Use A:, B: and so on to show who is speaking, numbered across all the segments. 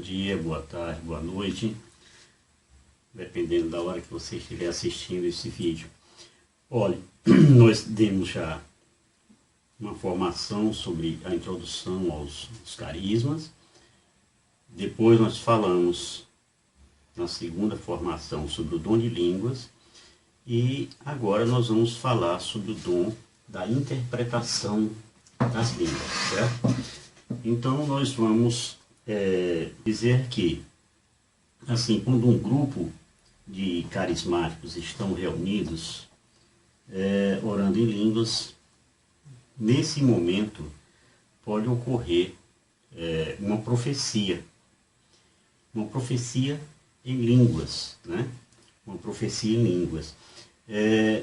A: dia, boa tarde, boa noite, dependendo da hora que você estiver assistindo esse vídeo. Olha, nós demos já uma formação sobre a introdução aos carismas. Depois nós falamos na segunda formação sobre o dom de línguas. E agora nós vamos falar sobre o dom da interpretação das línguas, certo? Então nós vamos dizer que, assim, quando um grupo de carismáticos estão reunidos orando em línguas, nesse momento pode ocorrer uma profecia em línguas, né? Uma profecia em línguas.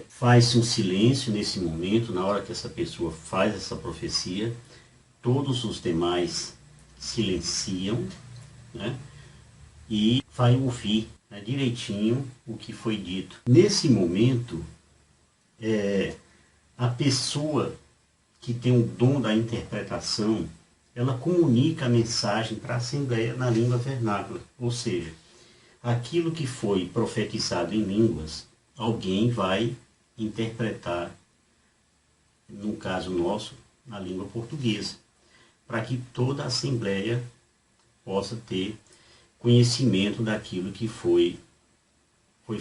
A: Faz-se um silêncio nesse momento, na hora que essa pessoa faz essa profecia, todos os demais silenciam, né? E vai ouvir, né, direitinho o que foi dito. Nesse momento, a pessoa que tem o dom da interpretação, ela comunica a mensagem para a Assembleia na língua vernácula, ou seja, aquilo que foi profetizado em línguas, alguém vai interpretar, no caso nosso, na língua portuguesa, para que toda a Assembleia possa ter conhecimento daquilo que foi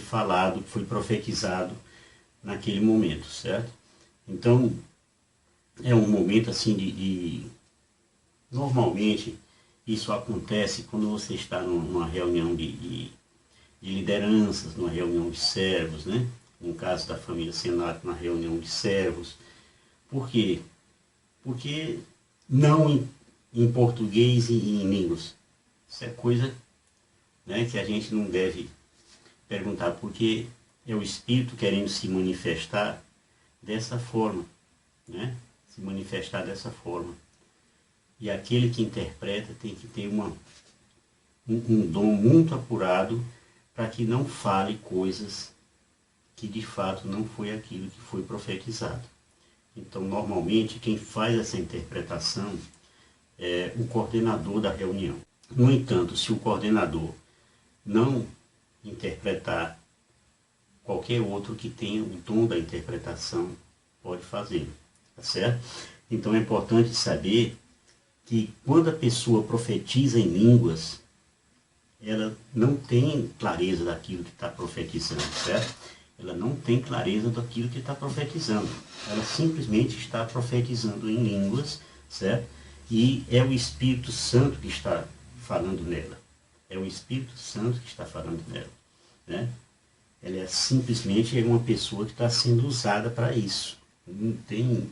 A: falado, que foi profetizado naquele momento, certo? Então, é um momento assim normalmente, isso acontece quando você está numa reunião de lideranças, numa reunião de servos, né? No caso da família Senato, na reunião de servos. Por quê? Porque não em português e em línguas. Isso é coisa, né, que a gente não deve perguntar, porque é o Espírito querendo se manifestar dessa forma, né? Se manifestar dessa forma. E aquele que interpreta tem que ter um dom muito apurado para que não fale coisas que de fato não foi aquilo que foi profetizado. Então, normalmente, quem faz essa interpretação é o coordenador da reunião. No entanto, se o coordenador não interpretar, qualquer outro que tenha o dom da interpretação pode fazê-lo, tá certo? Então, é importante saber que quando a pessoa profetiza em línguas, ela não tem clareza daquilo que está profetizando, certo? Ela não tem clareza daquilo que está profetizando. Ela simplesmente está profetizando em línguas, certo? E é o Espírito Santo que está falando nela. É o Espírito Santo que está falando nela, né? Ela é simplesmente uma pessoa que está sendo usada para isso. Não tem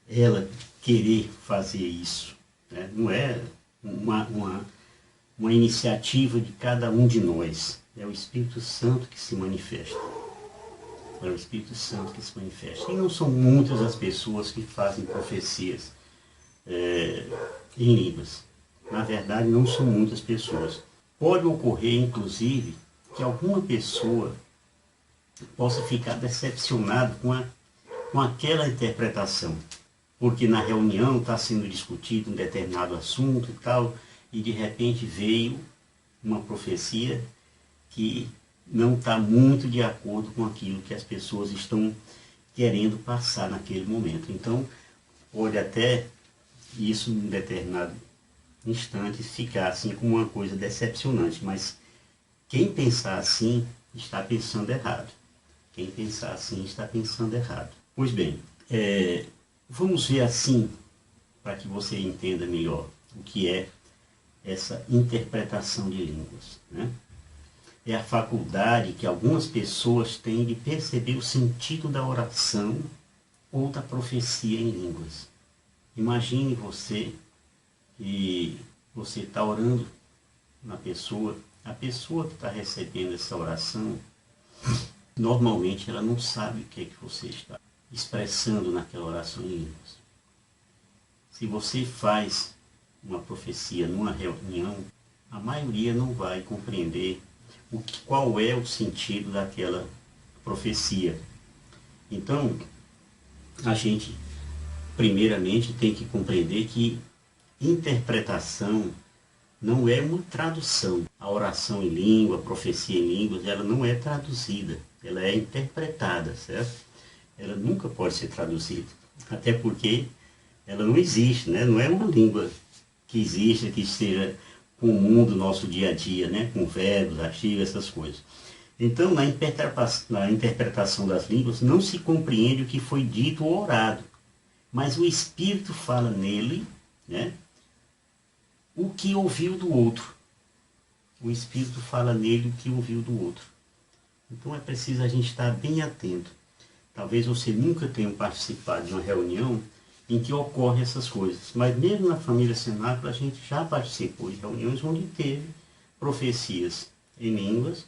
A: ela querer fazer isso, né? Não é uma iniciativa de cada um de nós. É o Espírito Santo que se manifesta. É o Espírito Santo que se manifesta. E não são muitas as pessoas que fazem profecias em línguas. Na verdade, não são muitas pessoas. Pode ocorrer, inclusive, que alguma pessoa possa ficar decepcionada com aquela interpretação. Porque na reunião está sendo discutido um determinado assunto e tal, e de repente veio uma profecia que não está muito de acordo com aquilo que as pessoas estão querendo passar naquele momento. Então, pode até isso, em determinado instante, ficar assim como uma coisa decepcionante, mas quem pensar assim está pensando errado. Quem pensar assim está pensando errado. Pois bem, vamos ver assim, para que você entenda melhor o que é essa interpretação de línguas, né? É a faculdade que algumas pessoas têm de perceber o sentido da oração ou da profecia em línguas. Imagine você que você está orando na pessoa, a pessoa que está recebendo essa oração, normalmente ela não sabe o que é que você está expressando naquela oração em línguas. Se você faz uma profecia numa reunião, a maioria não vai compreender qual é o sentido daquela profecia. Então, a gente primeiramente tem que compreender que interpretação não é uma tradução. A oração em língua, a profecia em línguas, ela não é traduzida, ela é interpretada, certo? Ela nunca pode ser traduzida, até porque ela não existe, né? Não é uma língua que exista, que esteja comum do nosso dia a dia, né? Com verbos, artigos, essas coisas. Então, na interpretação das línguas, não se compreende o que foi dito ou orado, mas o Espírito fala nele, né? O que ouviu do outro. O Espírito fala nele o que ouviu do outro. Então é preciso a gente estar bem atento. Talvez você nunca tenha participado de uma reunião em que ocorrem essas coisas, mas mesmo na família Cenáculo a gente já participou de reuniões onde teve profecias em línguas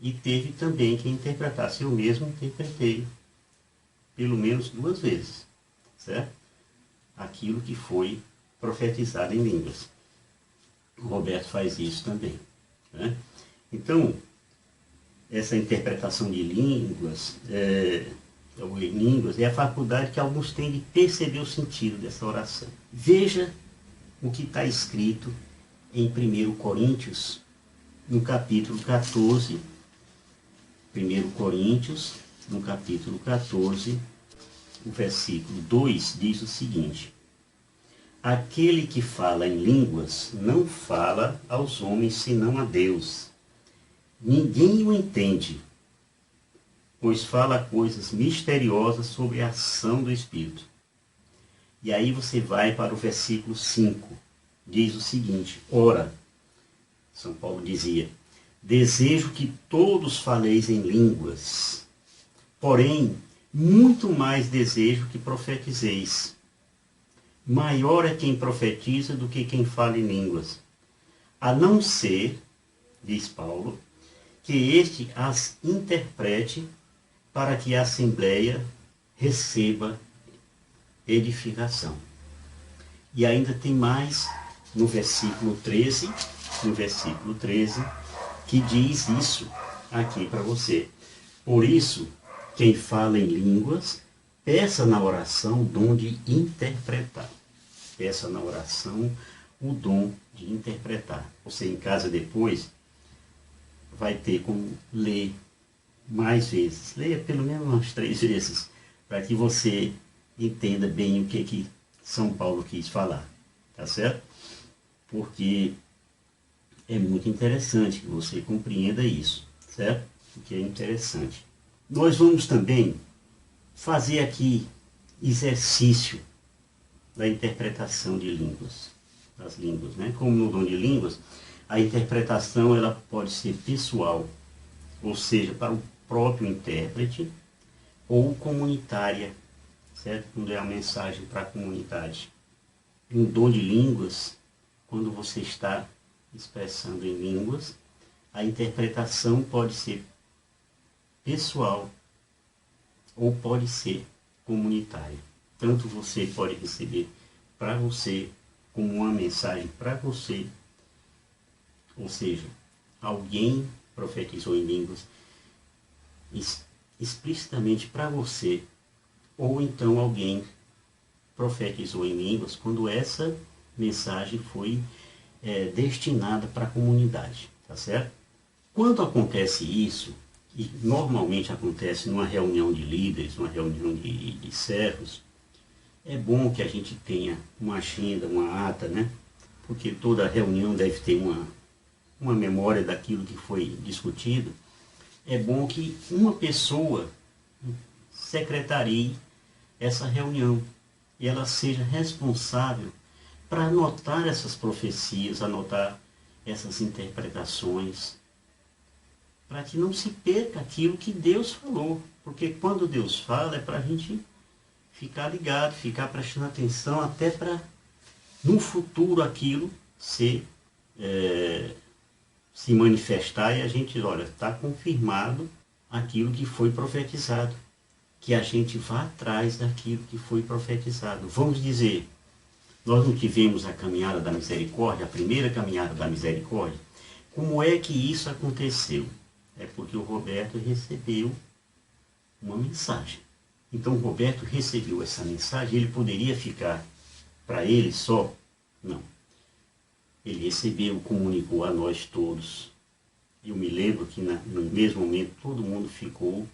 A: e teve também quem interpretasse. Eu mesmo interpretei pelo menos 2 vezes, certo? Aquilo que foi profetizado em línguas. O Roberto faz isso também, né? Então, essa interpretação de línguas, é a faculdade que alguns têm de perceber o sentido dessa oração. Veja o que está escrito em 1 Coríntios, no capítulo 14. 1 Coríntios, no capítulo 14, o versículo 2 diz o seguinte: aquele que fala em línguas não fala aos homens senão a Deus. Ninguém o entende, pois fala coisas misteriosas sobre a ação do Espírito. E aí você vai para o versículo 5. Diz o seguinte: ora, São Paulo dizia, desejo que todos faleis em línguas, porém, muito mais desejo que profetizeis. Maior é quem profetiza do que quem fala em línguas, a não ser, diz Paulo, que este as interprete para que a Assembleia receba edificação. E ainda tem mais no versículo 13, que diz isso aqui para você. Por isso, quem fala em línguas, peça na oração o dom de interpretar. Peça na oração o dom de interpretar. Você em casa depois vai ter como ler mais vezes. Leia pelo menos umas 3 vezes, para que você entenda bem o que São Paulo quis falar. Tá certo? Porque é muito interessante que você compreenda isso, certo? Porque é interessante. Nós vamos também fazer aqui exercício da interpretação de línguas, das línguas, né? Como no dom de línguas, a interpretação ela pode ser pessoal, ou seja, para o próprio intérprete, ou comunitária, certo? Quando é a mensagem para a comunidade. Um dom de línguas, quando você está expressando em línguas, a interpretação pode ser pessoal ou pode ser comunitária. Tanto você pode receber para você, como uma mensagem para você, ou seja, alguém profetizou em línguas explicitamente para você, ou então alguém profetizou em línguas quando essa mensagem foi destinada para a comunidade, tá certo? Quando acontece isso, e normalmente acontece numa reunião de líderes, uma reunião de servos, é bom que a gente tenha uma agenda, uma ata, né? Porque toda reunião deve ter uma memória daquilo que foi discutido. É bom que uma pessoa secretarie essa reunião e ela seja responsável para anotar essas profecias, anotar essas interpretações, para que não se perca aquilo que Deus falou. Porque quando Deus fala é para a gente ficar ligado, ficar prestando atenção, até para no futuro aquilo se manifestar e a gente, olha, está confirmado aquilo que foi profetizado. Que a gente vá atrás daquilo que foi profetizado. Vamos dizer, nós não tivemos a caminhada da misericórdia, a primeira caminhada da misericórdia. Como é que isso aconteceu? É porque o Roberto recebeu uma mensagem. Então o Roberto recebeu essa mensagem, ele poderia ficar para ele só? Não. Ele recebeu, comunicou a nós todos. Eu me lembro que no mesmo momento todo mundo ficou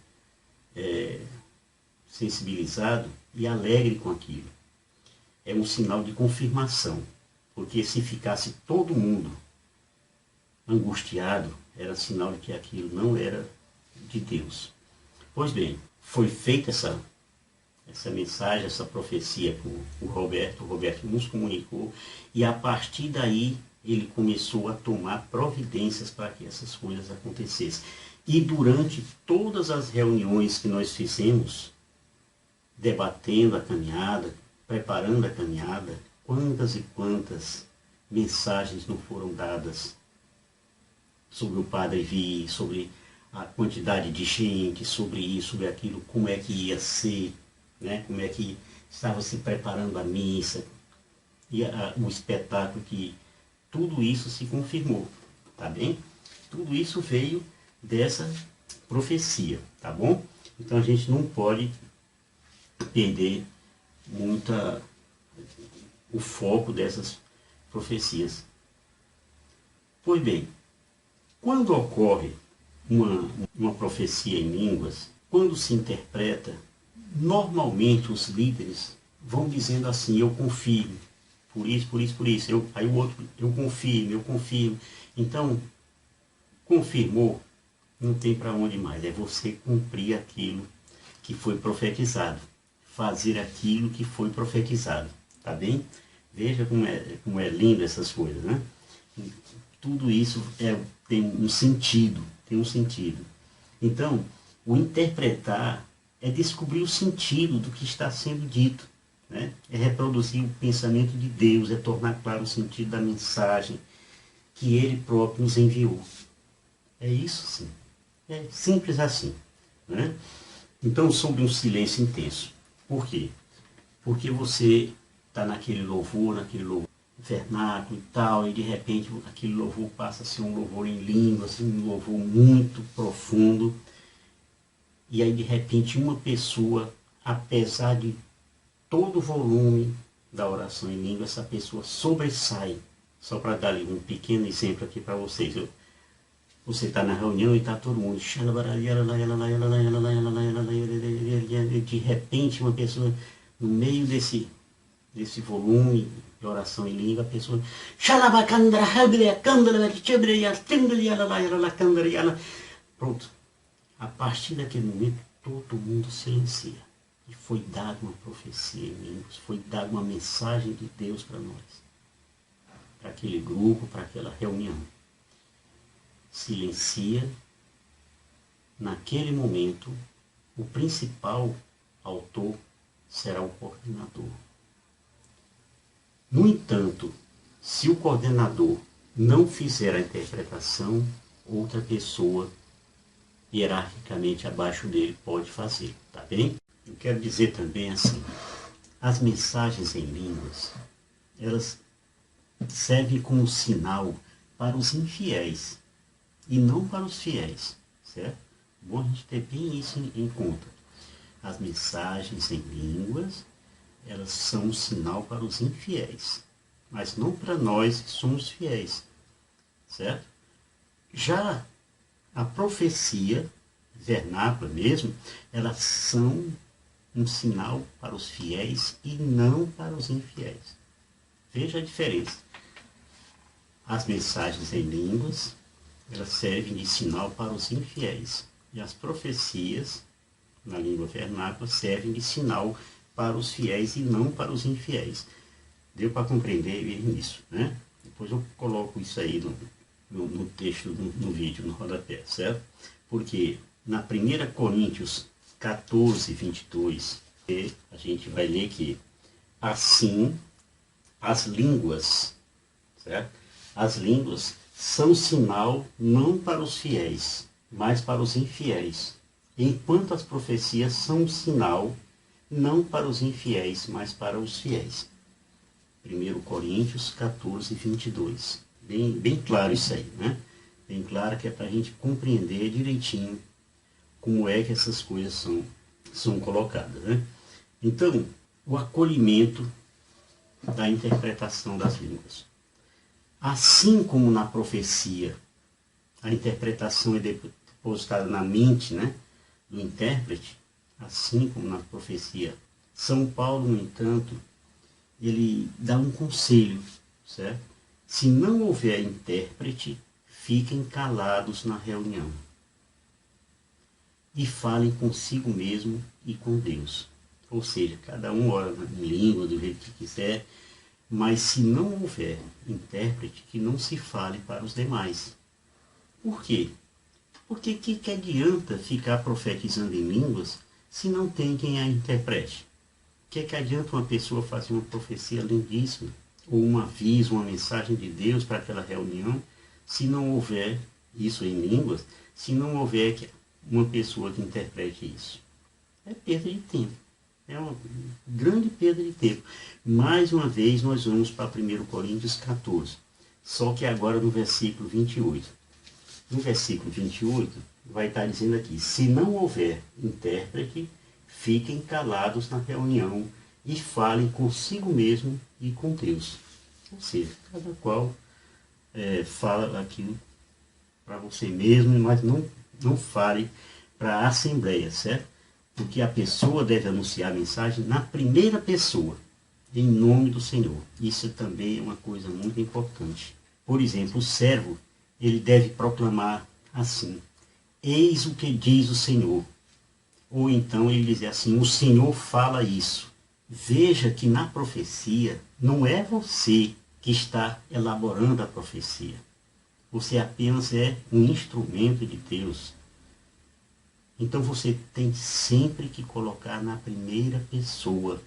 A: sensibilizado e alegre com aquilo. É um sinal de confirmação, porque se ficasse todo mundo angustiado, era sinal de que aquilo não era de Deus. Pois bem, foi feita essa mensagem, essa profecia por o Roberto nos comunicou, e a partir daí ele começou a tomar providências para que essas coisas acontecessem. E durante todas as reuniões que nós fizemos, debatendo a caminhada, preparando a caminhada, quantas e quantas mensagens não foram dadas sobre o Padre vir, sobre a quantidade de gente, sobre isso, sobre aquilo, como é que ia ser, né? Como é que estava se preparando a missa, e o espetáculo, que tudo isso se confirmou, tá bem? Tudo isso veio dessa profecia, tá bom? Então a gente não pode perder o foco dessas profecias. Pois bem, quando ocorre uma profecia em línguas, quando se interpreta, normalmente os líderes vão dizendo assim: eu confio, por isso, por isso, por isso. Aí o outro: eu confirmo. Então, confirmou, não tem para onde mais. É você cumprir aquilo que foi profetizado. Fazer aquilo que foi profetizado. Tá bem? Veja como é lindo essas coisas, né? Tudo isso tem um sentido. Tem um sentido. Então, o interpretar é descobrir o sentido do que está sendo dito, né? É reproduzir o pensamento de Deus, é tornar claro o sentido da mensagem que Ele próprio nos enviou. É isso, sim. É simples assim, né? Então, sobre um silêncio intenso. Por quê? Porque você está naquele louvor vernáculo e tal, e de repente aquele louvor passa a ser um louvor em língua, assim, um louvor muito profundo. E aí, de repente, uma pessoa, apesar de todo o volume da oração em língua, essa pessoa sobressai. Só para dar um pequeno exemplo aqui para vocês. Você está na reunião e está todo mundo. De repente, uma pessoa, no meio desse volume de oração em língua, a pessoa. Pronto. A partir daquele momento, todo mundo silencia. E foi dada uma profecia em línguas, foi dada uma mensagem de Deus para nós, para aquele grupo, para aquela reunião. Silencia. Naquele momento, o principal autor será o coordenador. No entanto, se o coordenador não fizer a interpretação, outra pessoa hierarquicamente abaixo dele pode fazer, tá bem? Eu quero dizer também assim, as mensagens em línguas, elas servem como sinal para os infiéis e não para os fiéis, certo? Bom a gente ter bem isso em conta. As mensagens em línguas, elas são um sinal para os infiéis, mas não para nós que somos fiéis, certo? Já a profecia vernácula mesmo, elas são um sinal para os fiéis e não para os infiéis. Veja a diferença. As mensagens em línguas, elas servem de sinal para os infiéis. E as profecias, na língua vernácula, servem de sinal para os fiéis e não para os infiéis. Deu para compreender isso, né? Depois eu coloco isso aí no texto, no vídeo, no rodapé, certo? Porque na 1 Coríntios 14, 22, a gente vai ler que assim as línguas, certo? As línguas são sinal não para os fiéis, mas para os infiéis, enquanto as profecias são um sinal não para os infiéis, mas para os fiéis. 1 Coríntios 14, 22. Bem claro isso aí, né? Bem claro, que é para a gente compreender direitinho como é que essas coisas são colocadas, né? Então, o acolhimento da interpretação das línguas. Assim como na profecia, a interpretação é depositada na mente, né, do intérprete, assim como na profecia. São Paulo, no entanto, ele dá um conselho, certo? Se não houver intérprete, fiquem calados na reunião e falem consigo mesmo e com Deus. Ou seja, cada um ora em língua do jeito que quiser, mas se não houver intérprete, que não se fale para os demais. Por quê? Porque que adianta ficar profetizando em línguas se não tem quem a interprete? Que adianta uma pessoa fazer uma profecia lindíssima, ou um aviso, uma mensagem de Deus para aquela reunião, se não houver isso em línguas, se não houver uma pessoa que interprete isso? É perda de tempo. É uma grande perda de tempo. Mais uma vez nós vamos para 1 Coríntios 14, só que agora no versículo 28. No versículo 28 vai estar dizendo aqui: se não houver intérprete, fiquem calados na reunião e falem consigo mesmo e com Deus. Ou seja, cada qual fala aquilo para você mesmo, mas não fale para a assembleia, certo? Porque a pessoa deve anunciar a mensagem na primeira pessoa, em nome do Senhor. Isso também é uma coisa muito importante. Por exemplo, o servo, ele deve proclamar assim: eis o que diz o Senhor. Ou então ele dizer assim: o Senhor fala isso. Veja que na profecia não é você que está elaborando a profecia. Você apenas é um instrumento de Deus. Então você tem sempre que colocar na primeira pessoa: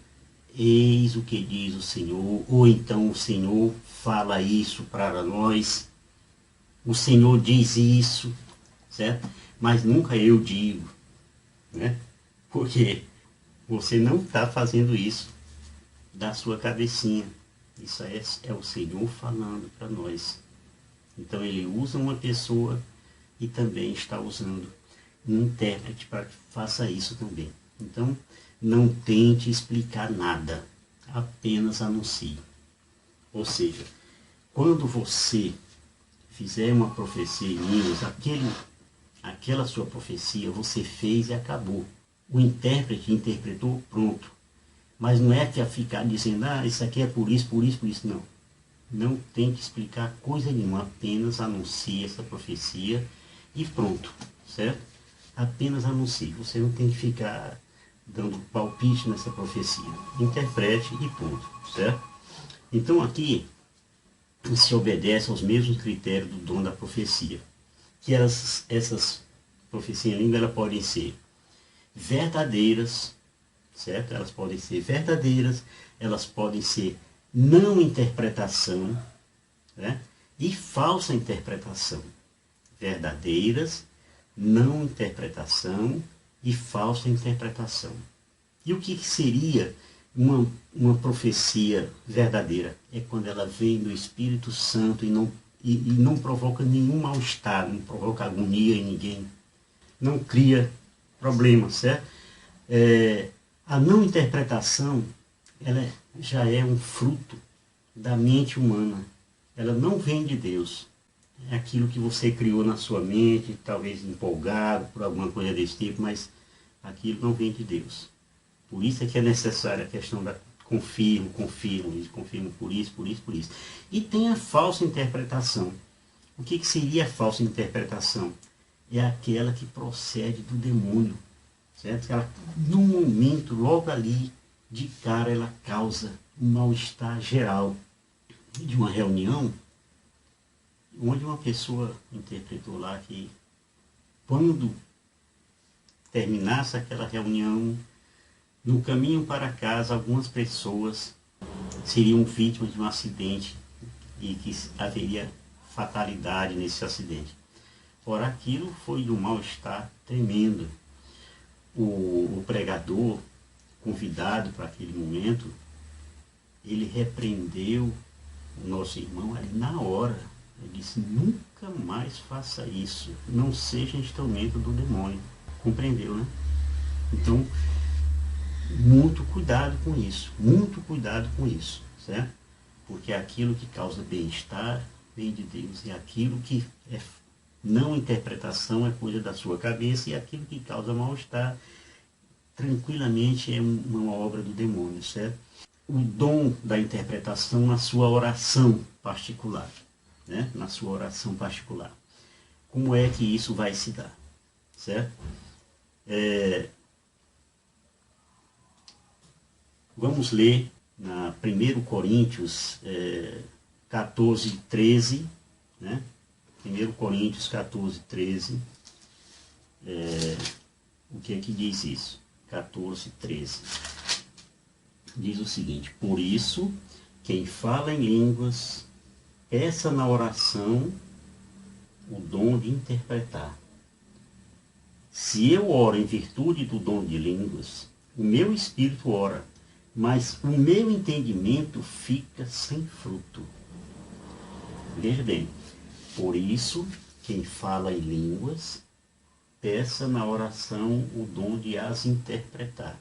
A: eis o que diz o Senhor. Ou então o Senhor fala isso para nós. O Senhor diz isso, certo? Mas nunca eu digo, né? Porque você não está fazendo isso da sua cabecinha. Isso é o Senhor falando para nós. Então ele usa uma pessoa e também está usando um intérprete para que faça isso também. Então não tente explicar nada, apenas anuncie. Ou seja, quando você fizer uma profecia em línguas, aquela sua profecia você fez e acabou. O intérprete interpretou, pronto. Mas não é que a ficar dizendo: isso aqui é por isso, por isso, por isso. Não. Não tem que explicar coisa nenhuma, apenas anuncie essa profecia e pronto, certo? Apenas anuncie. Você não tem que ficar dando palpite nessa profecia. Interprete e ponto, certo? Então aqui se obedece aos mesmos critérios do dom da profecia. Que essas profecias em língua, elas podem ser verdadeiras, certo? Elas podem ser verdadeiras, elas podem ser não interpretação, né? E falsa interpretação. Verdadeiras, não interpretação e falsa interpretação. E o que seria uma profecia verdadeira? É quando ela vem do Espírito Santo e não provoca nenhum mal-estar, não provoca agonia em ninguém, não cria problema, certo? A não interpretação, ela já é um fruto da mente humana. Ela não vem de Deus. É aquilo que você criou na sua mente, talvez empolgado por alguma coisa desse tipo, mas aquilo não vem de Deus. Por isso é que é necessária a questão da confirmo por isso, por isso, por isso. E tem a falsa interpretação. O que seria a falsa interpretação? É aquela que procede do demônio, certo? Ela, no momento, logo ali, de cara, ela causa um mal-estar geral. De uma reunião, onde uma pessoa interpretou lá que quando terminasse aquela reunião, no caminho para casa, algumas pessoas seriam vítimas de um acidente e que haveria fatalidade nesse acidente. Ora, aquilo foi de um mal-estar tremendo. O pregador, convidado para aquele momento, ele repreendeu o nosso irmão ali na hora. Ele disse: nunca mais faça isso, não seja instrumento do demônio. Compreendeu, né? Então, muito cuidado com isso, certo? Porque aquilo que causa bem-estar vem de Deus. E aquilo que é não interpretação é coisa da sua cabeça, e aquilo que causa mal-estar, tranquilamente é uma obra do demônio, certo? O dom da interpretação na sua oração particular, né? Na sua oração particular. Como é que isso vai se dar, certo? Vamos ler na 1 Coríntios 14, 13, né? 1 Coríntios 14, 13, o que é que diz isso? 14, 13. Diz o seguinte: por isso, quem fala em línguas, peça na oração o dom de interpretar. Se eu oro em virtude do dom de línguas, o meu espírito ora, mas o meu entendimento fica sem fruto. Veja bem, por isso, quem fala em línguas, peça na oração o dom de as interpretar.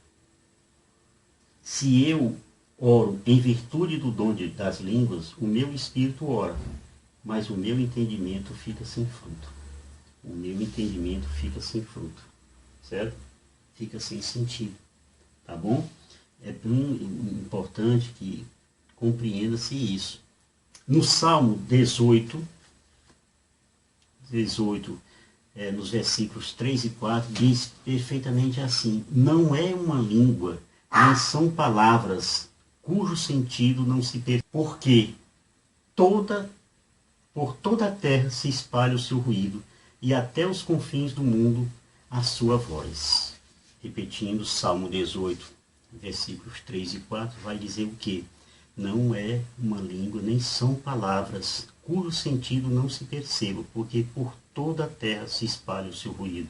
A: Se eu oro em virtude do dom das línguas, o meu espírito ora, mas o meu entendimento fica sem fruto. O meu entendimento fica sem fruto, certo? Fica sem sentido, tá bom? É bem importante que compreenda-se isso. No Salmo 18, nos versículos 3 e 4, diz perfeitamente assim: não é uma língua, nem são palavras cujo sentido não se percebe, porque por toda a terra se espalha o seu ruído, e até os confins do mundo a sua voz. Repetindo, Salmo 18, versículos 3 e 4, vai dizer o quê? Não é uma língua, nem são palavras cujo sentido não se perceba, porque por toda a terra se espalha o seu ruído,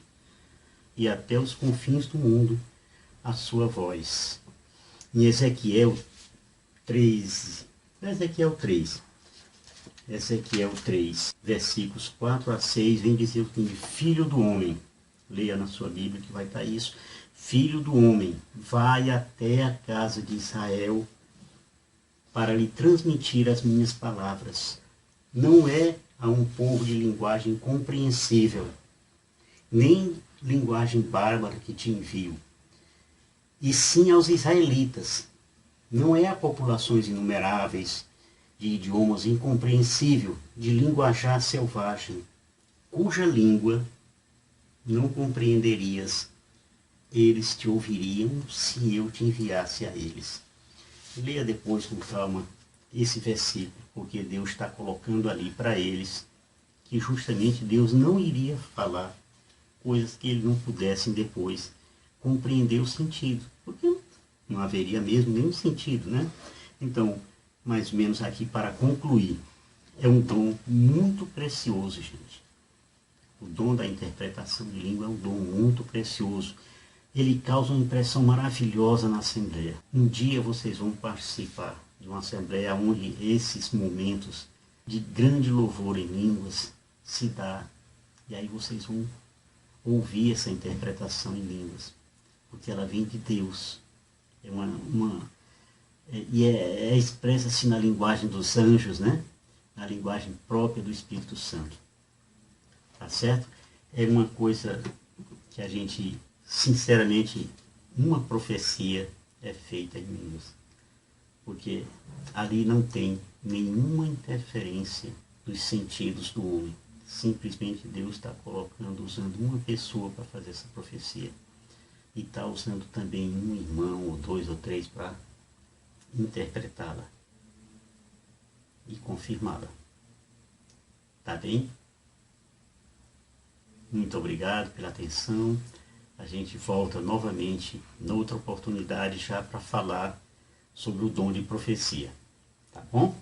A: e até os confins do mundo a sua voz. Em Ezequiel 3, versículos 4 a 6, vem dizer o seguinte: filho do homem, leia na sua Bíblia que vai estar isso, filho do homem, vai até a casa de Israel para lhe transmitir as minhas palavras. Não é a um povo de linguagem compreensível, nem linguagem bárbara que te envio, e sim aos israelitas. Não é a populações inumeráveis, de idiomas incompreensível, de linguajar selvagem, cuja língua não compreenderias, eles te ouviriam se eu te enviasse a eles. Leia depois com calma esse versículo, porque Deus está colocando ali para eles que justamente Deus não iria falar coisas que eles não pudessem depois compreender o sentido, porque não haveria mesmo nenhum sentido, né? Então, mais ou menos aqui para concluir, é um dom muito precioso, gente. O dom da interpretação de língua é um dom muito precioso. Ele causa uma impressão maravilhosa na Assembleia. Um dia vocês vão participar de uma Assembleia onde esses momentos de grande louvor em línguas se dá, e aí vocês vão ouvir essa interpretação em línguas, porque ela vem de Deus. É expressa-se na linguagem dos anjos, né? Na linguagem própria do Espírito Santo. Tá certo? É uma coisa que a gente, sinceramente, uma profecia é feita em línguas. Porque ali não tem nenhuma interferência dos sentidos do homem. Simplesmente Deus está colocando, usando uma pessoa para fazer essa profecia. E está usando também um irmão, ou dois, ou três, para interpretá-la e confirmá-la. Tá bem? Muito obrigado pela atenção. A gente volta novamente, noutra oportunidade, já para falar sobre o dom de profecia. Tá bom?